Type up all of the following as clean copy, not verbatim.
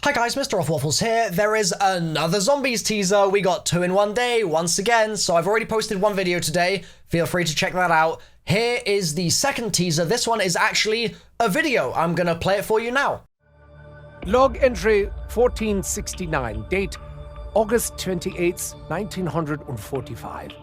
Hi guys, MrRoflWaffles here. There is another zombies teaser. We got 2 in one day, once again, so I've already posted one video today. Feel free to check that out. Here is the second teaser. This one is actually a video. I'm gonna play it for you now. Log entry 1469, date August 28th, 1945.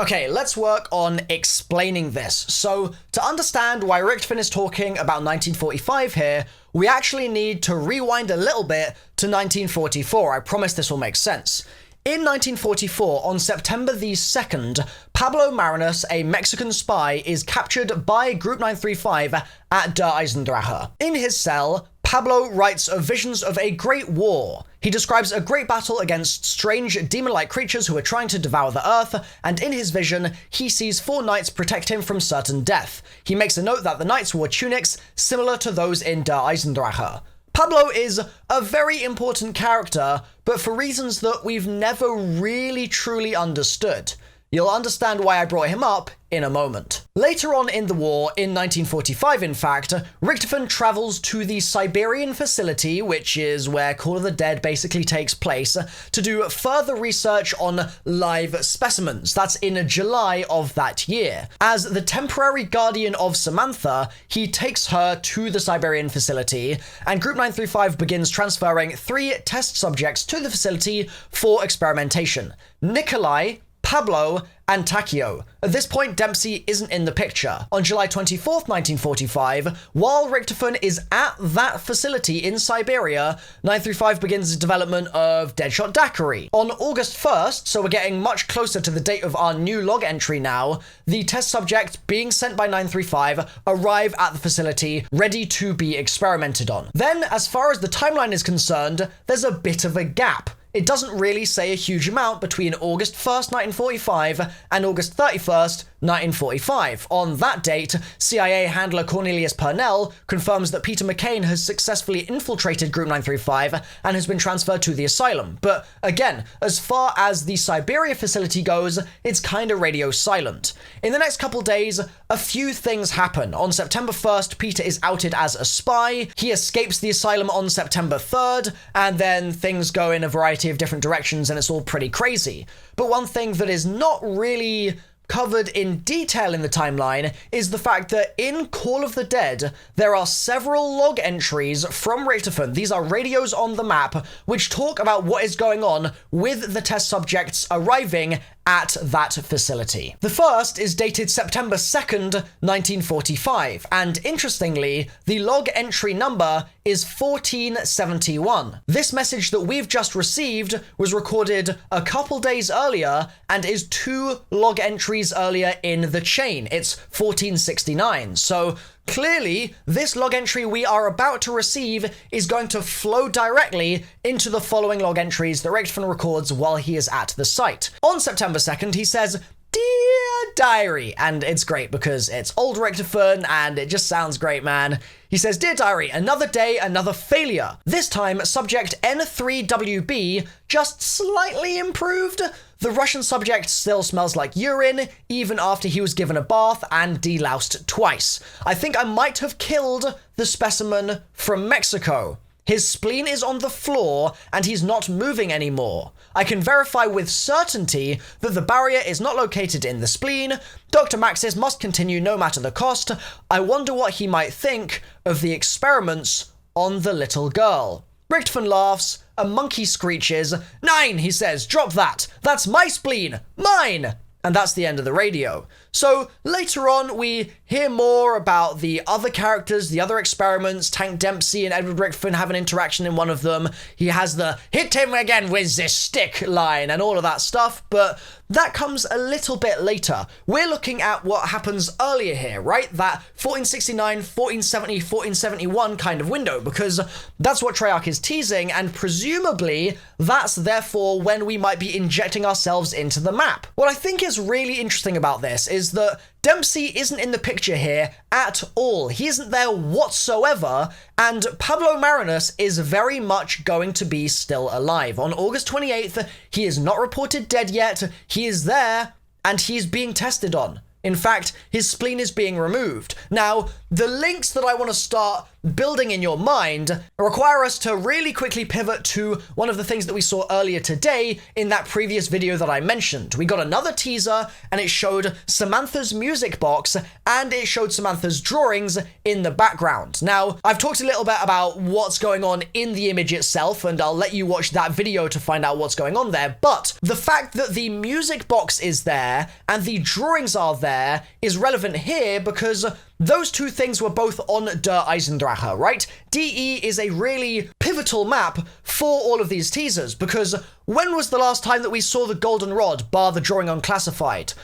Okay, let's work on explaining this. So, to understand why Richtofen'S is talking about 1945 here, we actually need to rewind a little bit to 1944. I promise this will make sense. In 1944, on September the 2nd, Pablo Marinus, a Mexican spy, is captured by Group 935 at Der Eisendrache. In his cell, Pablo writes of visions of a great war. He describes a great battle against strange demon-like creatures who are trying to devour the earth, and in his vision, he sees 4 knights protect him from certain death. He makes a note that the knights wore tunics similar to those in Der Eisendrache. Pablo is a very important character, but for reasons that we've never really truly understood. You'll understand why I brought him up in a moment. Later on in the war, in 1945 in fact, Richtofen travels to the Siberian facility, which is where Call of the Dead basically takes place, to do further research on live specimens. That's in July of that year. As the temporary guardian of Samantha, he takes her to the Siberian facility, and Group 935 begins transferring 3 test subjects to the facility for experimentation. Nikolai, Pablo, and Takio. At this point, Dempsey isn't in the picture. On July 24th, 1945, while Richtofen is at that facility in Siberia, 935 begins the development of Deadshot Daiquiri. On August 1st, so we're getting much closer to the date of our new log entry now, the test subjects being sent by 935 arrive at the facility, ready to be experimented on. Then, as far as the timeline is concerned, there's a bit of a gap. It doesn't really say a huge amount between August 1st, 1945 and August 31st, 1945. On that date, CIA handler Cornelius Purnell confirms that Peter McCain has successfully infiltrated Group 935 and has been transferred to the asylum. But again, as far as the Siberia facility goes, it's kinda radio silent. In the next couple days, a few things happen. On September 1st, Peter is outed as a spy. He escapes the asylum on September 3rd, and then things go in a variety of different directions and it's all pretty crazy. But one thing that is not really covered in detail in the timeline is the fact that in Call of the Dead, there are several log entries from Richtofen. These are radios on the map, which talk about what is going on with the test subjects arriving at that facility. The first is dated September 2nd, 1945, and interestingly, the log entry number is 1471. This message that we've just received was recorded a couple days earlier and is 2 log entries earlier in the chain. It's 1469. So clearly, this log entry we are about to receive is going to flow directly into the following log entries that Richtofen records while he is at the site. On September 2nd, he says, "Dear Diary," and it's great because it's old Richtofen and it just sounds great, man. He says, "Dear Diary, another day, another failure. This time, subject N3WB just slightly improved. The Russian subject still smells like urine, even after he was given a bath and deloused twice. I think I might have killed the specimen from Mexico. His spleen is on the floor and he's not moving anymore. I can verify with certainty that the barrier is not located in the spleen. Dr. Maxis must continue no matter the cost. I wonder what he might think of the experiments on the little girl." Richtofen laughs, a monkey screeches. "9, he says, drop that. That's my spleen. Mine." And that's the end of the radio. So later on, we hear more about the other characters, the other experiments. Tank Dempsey and Edward Richtofen have an interaction in one of them. He has the "hit him again with this stick" line and all of that stuff, but that comes a little bit later. We're looking at what happens earlier here, right? That 1469, 1470, 1471 kind of window, because that's what Treyarch is teasing, and presumably that's therefore when we might be injecting ourselves into the map. What I think is really interesting about this is that Dempsey isn't in the picture here at all. He isn't there whatsoever, and Pablo Marinus is very much going to be still alive. On August 28th, he is not reported dead yet. He is there, and he's being tested on. In fact, his spleen is being removed. Now, the links that I want to start building in your mind require us to really quickly pivot to one of the things that we saw earlier today in that previous video that I mentioned. We got another teaser, and it showed Samantha's music box, and it showed Samantha's drawings in the background. Now, I've talked a little bit about what's going on in the image itself, and I'll let you watch that video to find out what's going on there, but the fact that the music box is there and the drawings are there is relevant here because those two things were both on Der Eisendrache, right? DE is a really pivotal map for all of these teasers, because when was the last time that we saw the golden rod, bar the drawing unclassified?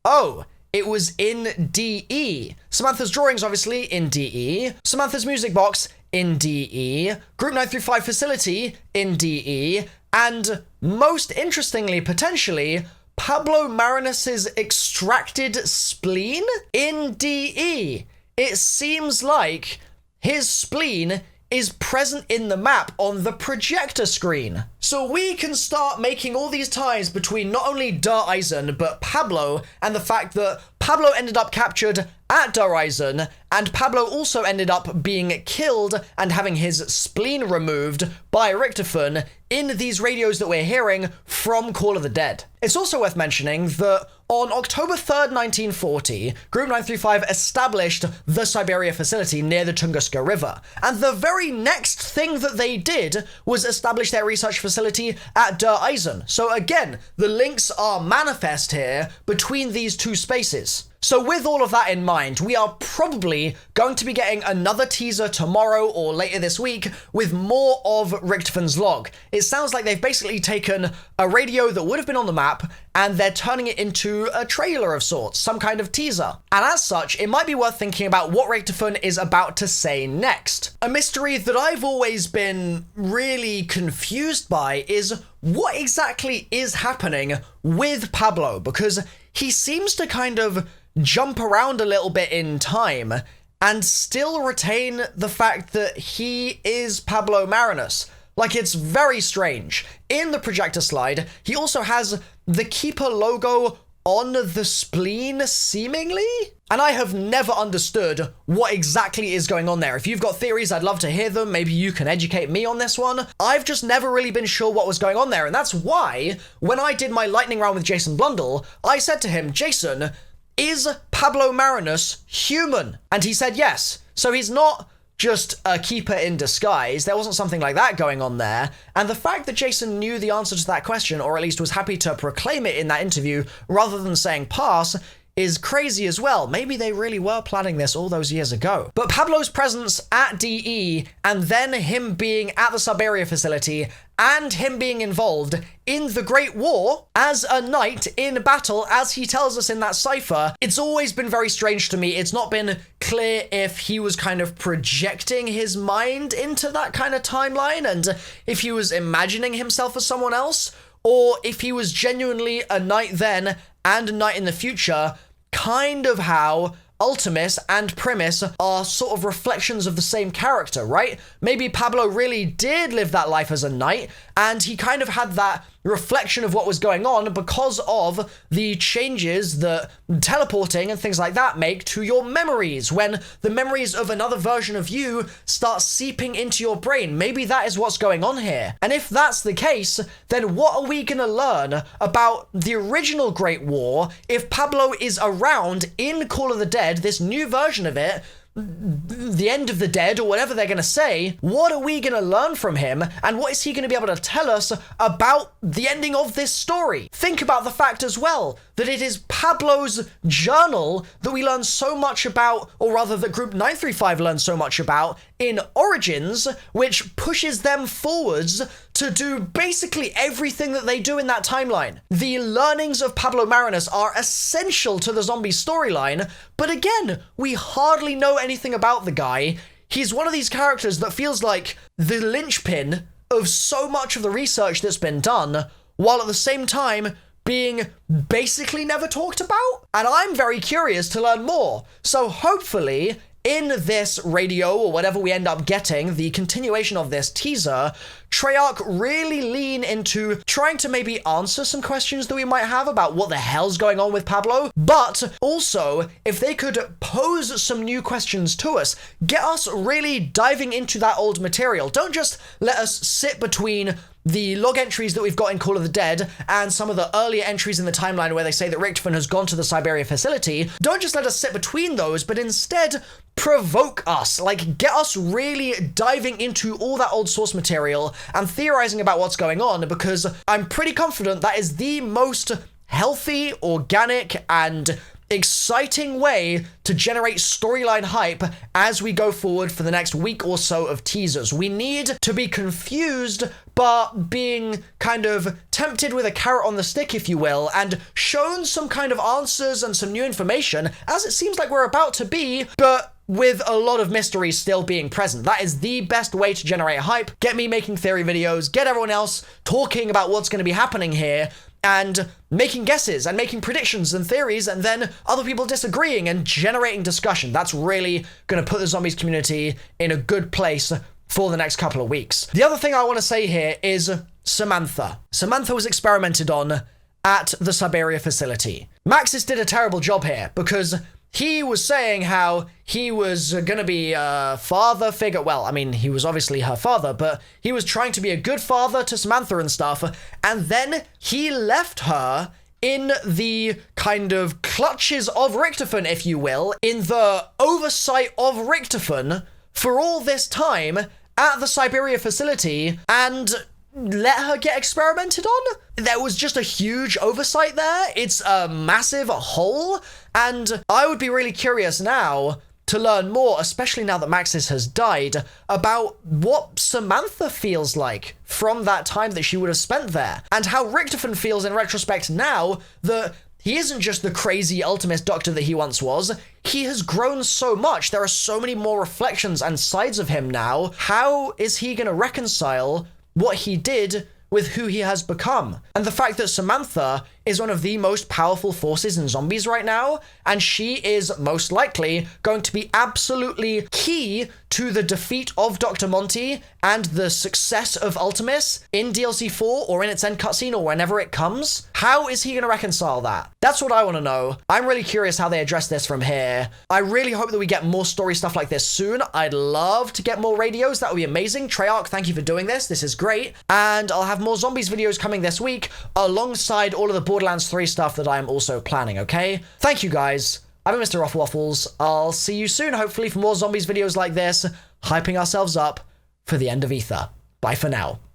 Oh, it was in DE. Samantha's drawings, obviously, in DE. Samantha's music box, in DE. Group 935 facility, in DE. And most interestingly, potentially, Pablo Marinus' extracted spleen in DE. It seems like his spleen is present in the map on the projector screen. So we can start making all these ties between not only Der Eisen, but Pablo, and the fact that Pablo ended up captured at Der Eisen, and Pablo also ended up being killed and having his spleen removed by Richtofen in these radios that we're hearing from Call of the Dead. It's also worth mentioning that on October 3rd, 1940, Group 935 established the Siberia facility near the Tunguska River, and the very next thing that they did was establish their research facility at Der Eisen. So again, the links are manifest here between these two spaces. So with all of that in mind, we are probably going to be getting another teaser tomorrow or later this week with more of Richtofen'S log. It sounds like they've basically taken a radio that would have been on the map and they're turning it into a trailer of sorts, some kind of teaser. And as such, it might be worth thinking about what Richtofen is about to say next. A mystery that I've always been really confused by is what exactly is happening with Pablo, because he seems to kind of jump around a little bit in time and still retain the fact that he is Pablo Marinus. Like, it's very strange. In the projector slide, he also has the Keeper logo on the spleen, seemingly? And I have never understood what exactly is going on there. If you've got theories, I'd love to hear them. Maybe you can educate me on this one. I've just never really been sure what was going on there, and that's why, when I did my lightning round with Jason Blundell, I said to him, Jason, is Pablo Marinus human? And he said yes. So he's not just a keeper in disguise. There wasn't something like that going on there. And the fact that Jason knew the answer to that question, or at least was happy to proclaim it in that interview rather than saying pass, is crazy as well. Maybe they really were planning this all those years ago. But Pablo's presence at DE, and then him being at the Siberia facility, and him being involved in the Great War as a knight in battle, as he tells us in that cipher, it's always been very strange to me. It's not been clear if he was kind of projecting his mind into that kind of timeline, and if he was imagining himself as someone else, or if he was genuinely a knight then and a knight in the future, kind of how Ultimus and Primus are sort of reflections of the same character, right? Maybe Pablo really did live that life as a knight, and he kind of had that reflection of what was going on because of the changes that teleporting and things like that make to your memories. When the memories of another version of you start seeping into your brain, maybe that is what's going on here. And if that's the case, then what are we gonna learn about the original Great War if Pablo is around in Call of the Dead, this new version of it, the end of the dead, or whatever they're going to say? What are we going to learn from him, and what is he going to be able to tell us about the ending of this story? Think about the fact as well that it is Pablo's journal that we learn so much about, or rather that Group 935 learns so much about in Origins, which pushes them forwards to do basically everything that they do in that timeline. The learnings of Pablo Marinus are essential to the zombie storyline, but again, we hardly know anything about the guy. He's one of these characters that feels like the linchpin of so much of the research that's been done, while at the same time being basically never talked about. And I'm very curious to learn more. So hopefully, in this radio, or whatever we end up getting, the continuation of this teaser, Treyarch really lean into trying to maybe answer some questions that we might have about what the hell's going on with Pablo, but also, if they could pose some new questions to us, get us really diving into that old material. Don't just let us sit between the log entries that we've got in Call of the Dead and some of the earlier entries in the timeline where they say that Richtofen has gone to the Siberia facility. Don't just let us sit between those, but instead provoke us. Like, get us really diving into all that old source material and theorizing about what's going on, because I'm pretty confident that is the most healthy, organic, and exciting way to generate storyline hype as we go forward for the next week or so of teasers. We need to be confused, but being kind of tempted with a carrot on the stick, if you will, and shown some kind of answers and some new information, as it seems like we're about to be, but with a lot of mystery still being present. That is the best way to generate hype. Get me making theory videos, get everyone else talking about what's going to be happening here, and making guesses and making predictions and theories, and then other people disagreeing and generating discussion. That's really going to put the zombies community in a good place for the next couple of weeks. The other thing I want to say here is Samantha. Samantha was experimented on at the Siberia facility. Maxis did a terrible job here because he was saying how he was going to be a father figure. Well, I mean, he was obviously her father, but he was trying to be a good father to Samantha and stuff. And then he left her in the kind of clutches of Richtofen, if you will, in the oversight of Richtofen for all this time at the Siberia facility, and let her get experimented on? There was just a huge oversight there. It's a massive hole, and I would be really curious now to learn more, especially now that Maxis has died, about what Samantha feels like from that time that she would have spent there, and how Richtofen feels in retrospect now that he isn't just the crazy ultimate doctor that he once was. He has grown so much. There are so many more reflections and sides of him now. How is he going to reconcile what he did with who he has become? And the fact that Samantha is one of the most powerful forces in zombies right now, and she is most likely going to be absolutely key to the defeat of Dr. Monty and the success of Ultimus in DLC 4 or in its end cutscene or whenever it comes. How is he going to reconcile that? That's what I want to know. I'm really curious how they address this from here. I really hope that we get more story stuff like this soon. I'd love to get more radios. That would be amazing. Treyarch, thank you for doing this. This is great. And I'll have more zombies videos coming this week alongside all of the Borderlands 3 stuff that I am also planning, okay? Thank you guys. I've been MrRoflWaffles. I'll see you soon, hopefully, for more zombies videos like this, hyping ourselves up for the end of Ether. Bye for now.